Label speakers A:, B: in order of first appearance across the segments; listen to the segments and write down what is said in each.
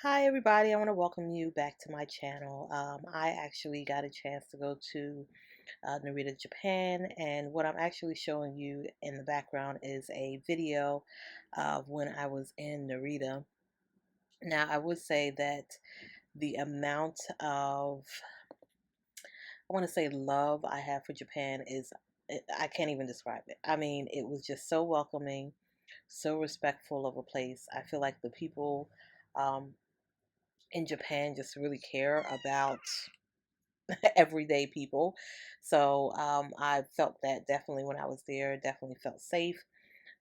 A: Hi everybody, I want to welcome you back to my channel. I actually got a chance to go to Narita, Japan, and what I'm actually showing you in the background is a video of when I was in Narita. Now, I would say that the amount of, I want to say, love I have for Japan I can't even describe it. I mean, it was just so welcoming, so respectful of a place. I feel like the people um, in Japan just really care about everyday people. So I felt that definitely when I was there, definitely felt safe.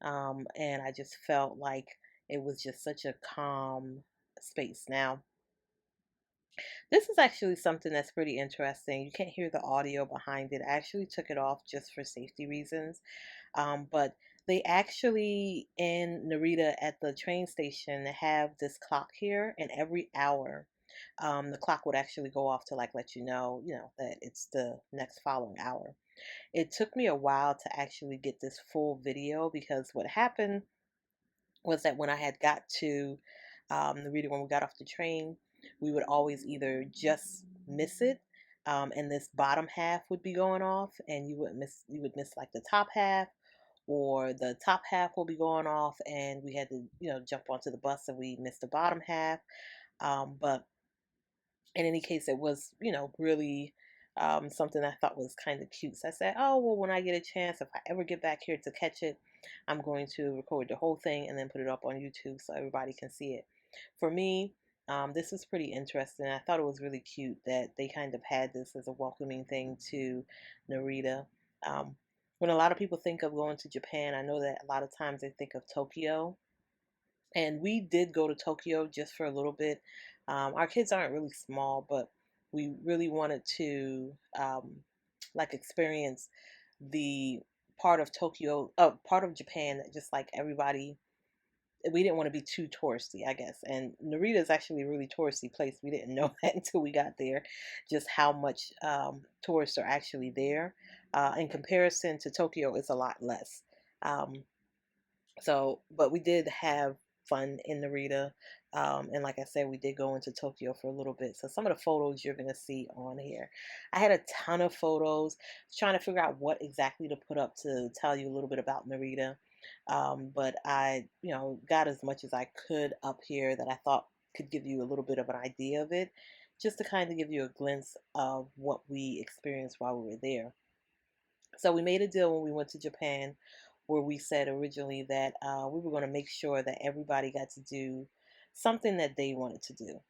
A: And I just felt like it was just such a calm space. Now, this is actually something that's pretty interesting. You can't hear the audio behind it. I actually took it off just for safety reasons. But they actually in Narita at the train station have this clock here, and every hour, the clock would actually go off to like let you know that it's the next following hour. It took me a while to actually get this full video because what happened was that when I had got to Narita, when we got off the train, we would always either just miss it, and this bottom half would be going off, and you would miss like the top half, or the top half will be going off, and we had to jump onto the bus, and we missed the bottom half. But in any case, it was really something I thought was kind of cute. So I said, oh well, when I get a chance, if I ever get back here to catch it, I'm going to record the whole thing and then put it up on YouTube so everybody can see it. For me, this is pretty interesting. I thought it was really cute that they kind of had this as a welcoming thing to Narita. When a lot of people think of going to Japan, I know that a lot of times they think of Tokyo, and we did go to Tokyo just for a little bit. Our kids aren't really small, but we really wanted to like experience the part of Tokyo, part of Japan that just like everybody. We didn't want to be too touristy, I guess. And Narita is actually a really touristy place. We didn't know that until we got there, just how much tourists are actually there. In comparison to Tokyo, it's a lot less. Um, but we did have fun in Narita. And like I said, we did go into Tokyo for a little bit. So some of the photos you're going to see on here. I had a ton of photos, trying to figure out what exactly to put up to tell you a little bit about Narita. But I, got as much as I could up here that I thought could give you a little bit of an idea of it, just to kind of give you a glimpse of what we experienced while we were there. So we made a deal when we went to Japan where we said originally that we were going to make sure that everybody got to do something that they wanted to do.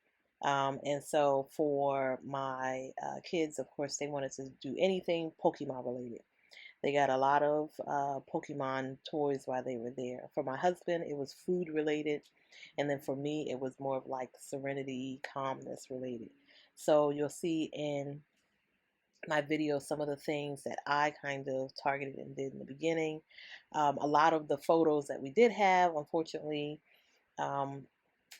A: And so for my kids, of course, they wanted to do anything Pokemon related. They got a lot of Pokemon toys while they were there. For my husband, it was food related. And then for me, it was more of like serenity, calmness related. So you'll see in my video some of the things that I kind of targeted and did in the beginning. A lot of the photos that we did have, unfortunately, um,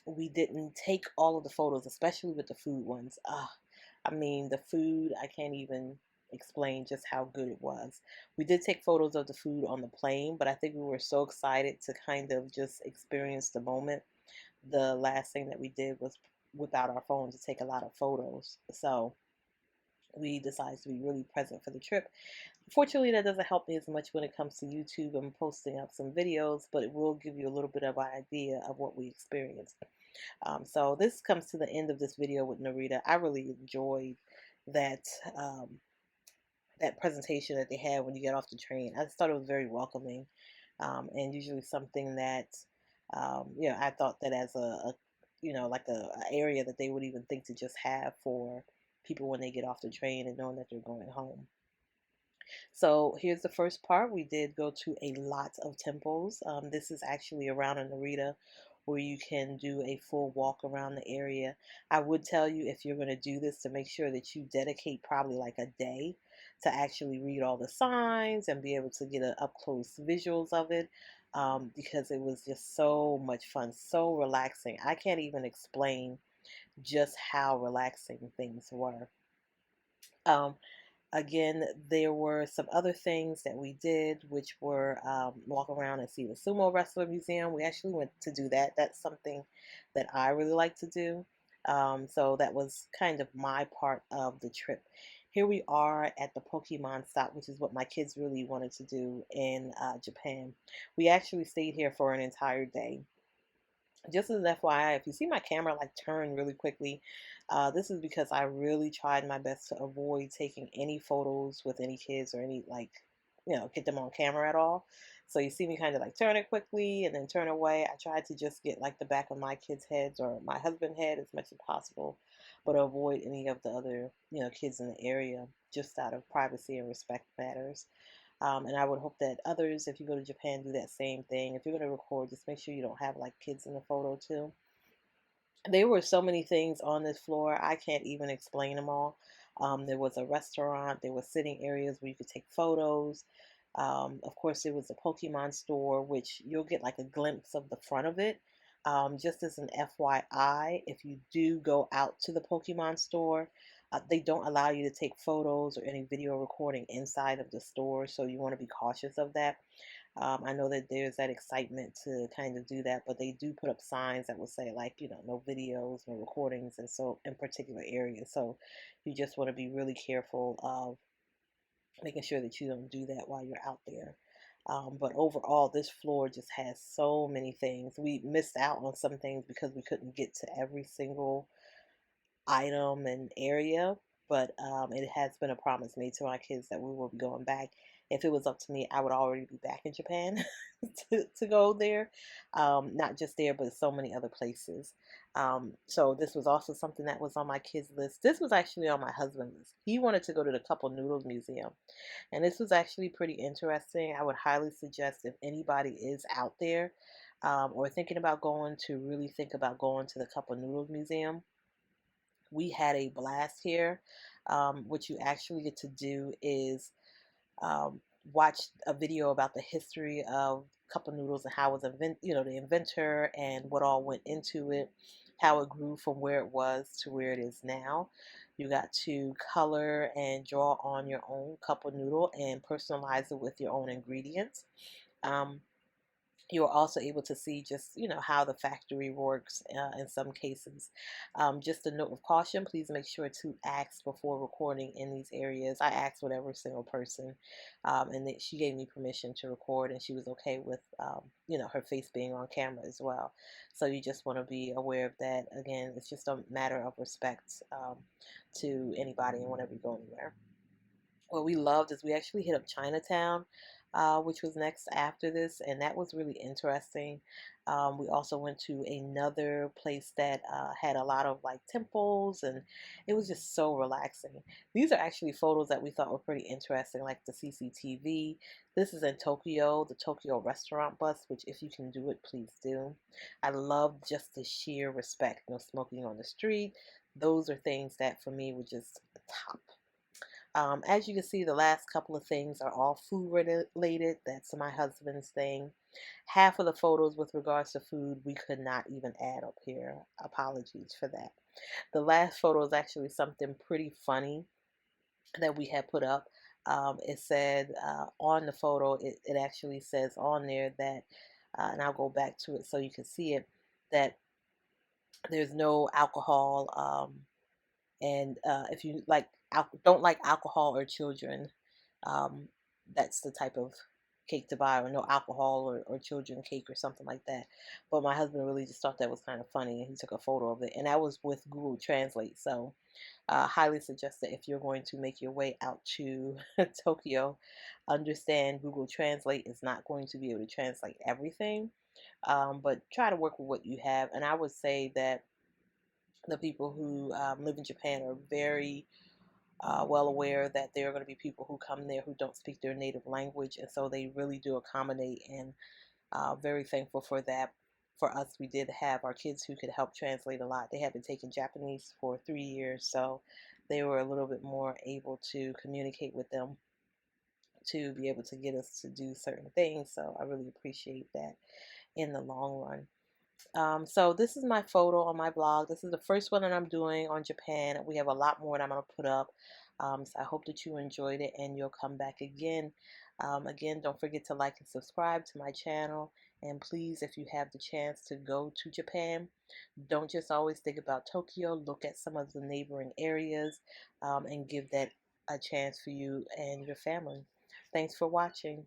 A: we didn't take all of the photos, especially with the food ones. I mean, the food, I can't even explain just how good it was. We did take photos of the food on the plane, but I think we were so excited to kind of just experience the moment. The last thing that we did was whip out our phone to take a lot of photos. So we decided to be really present for the trip. Fortunately, that doesn't help me as much when it comes to YouTube and posting up some videos, but it will give you a little bit of an idea of what we experienced. So this comes to the end of this video with Narita. I really enjoyed that that presentation that they had when you get off the train. I just thought it was very welcoming, and usually something that I thought that as like a area that they would even think to just have for people when they get off the train and knowing that they're going home. So here's the first part. We did go to a lot of temples. This is actually around in Narita where you can do a full walk around the area. I would tell you, if you're going to do this, to make sure that you dedicate probably like a day to actually read all the signs and be able to get an up close visuals of it, because it was just so much fun, so relaxing. I can't even explain just how relaxing things were. Um, Again, there were some other things that we did, which were walk around and see the sumo wrestler museum. We actually went to do that. That's something that I really like to do. So that was kind of my part of the trip. Here we are at the Pokemon stop, which is what my kids really wanted to do in Japan. We actually stayed here for an entire day. Just as an FYI, if you see my camera like turn really quickly, this is because I really tried my best to avoid taking any photos with any kids or any like, get them on camera at all. So you see me kind of like turn it quickly and then turn away. I tried to just get like the back of my kids' heads or my husband's head as much as possible, but avoid any of the other, kids in the area just out of privacy and respect matters. And I would hope that others, if you go to Japan, do that same thing. If you're going to record, just make sure you don't have like kids in the photo too. There were so many things on this floor, I can't even explain them all. There was a restaurant, there were sitting areas where you could take photos. Of course, there was a Pokemon store, which you'll get like a glimpse of the front of it. Just as an FYI, if you do go out to the Pokemon store, they don't allow you to take photos or any video recording inside of the store, so you want to be cautious of that. I know that there's that excitement to kind of do that, but they do put up signs that will say like, no videos, no recordings, and so in particular areas. So you just want to be really careful of making sure that you don't do that while you're out there. But overall, this floor just has so many things. We missed out on some things because we couldn't get to every single item and area, but it has been a promise made to our kids that we will be going back. If it was up to me, I would already be back in Japan to go there. Not just there, but so many other places. So this was also something that was on my kids' list. This was actually on my husband's list. He wanted to go to the Couple Noodles Museum, and this was actually pretty interesting. I would highly suggest if anybody is out there or thinking about going to really think about going to the Couple Noodles Museum. We had a blast here. What you actually get to do is um, watch a video about the history of cup of noodles and how it was the inventor and what all went into it, how it grew from where it was to where it is now. You got to color and draw on your own cup of noodle and personalize it with your own ingredients. Um, you're also able to see just how the factory works in some cases. Just a note of caution, please make sure to ask before recording in these areas. I asked with every single person, and she gave me permission to record, and she was okay with her face being on camera as well. So you just want to be aware of that. Again, it's just a matter of respect to anybody and whenever you go anywhere. What we loved is we actually hit up Chinatown, which was next after this, and that was really interesting. We also went to another place that had a lot of like temples, and it was just so relaxing. These are actually photos that we thought were pretty interesting, like the CCTV. This is in Tokyo, the Tokyo restaurant bus, which if you can do it, please do. I love just the sheer respect, no smoking on the street. Those are things that for me were just top. As you can see, the last couple of things are all food related. That's my husband's thing. Half of the photos with regards to food, we could not even add up here. Apologies for that. The last photo is actually something pretty funny that we had put up. It said on the photo, it actually says on there that, and I'll go back to it so you can see it, that there's no alcohol. And if you don't like alcohol or children, um, that's the type of cake to buy, or no alcohol or children cake or something like that. But my husband really just thought that was kind of funny, and he took a photo of it, and that was with Google Translate. So highly suggest that if you're going to make your way out to Tokyo, understand Google Translate is not going to be able to translate everything, but try to work with what you have. And I would say that the people who live in Japan are very well aware that there are going to be people who come there who don't speak their native language, and so they really do accommodate, and very thankful for that. For us, we did have our kids who could help translate a lot. They had been taking Japanese for 3 years, so they were a little bit more able to communicate with them to be able to get us to do certain things. So I really appreciate that in the long run. So this is my photo on my blog. This is the first one that I'm doing on Japan. We have a lot more that I'm going to put up. So I hope that you enjoyed it and you'll come back again. Again, don't forget to like and subscribe to my channel. And please, if you have the chance to go to Japan, don't just always think about Tokyo. Look at some of the neighboring areas and give that a chance for you and your family. Thanks for watching.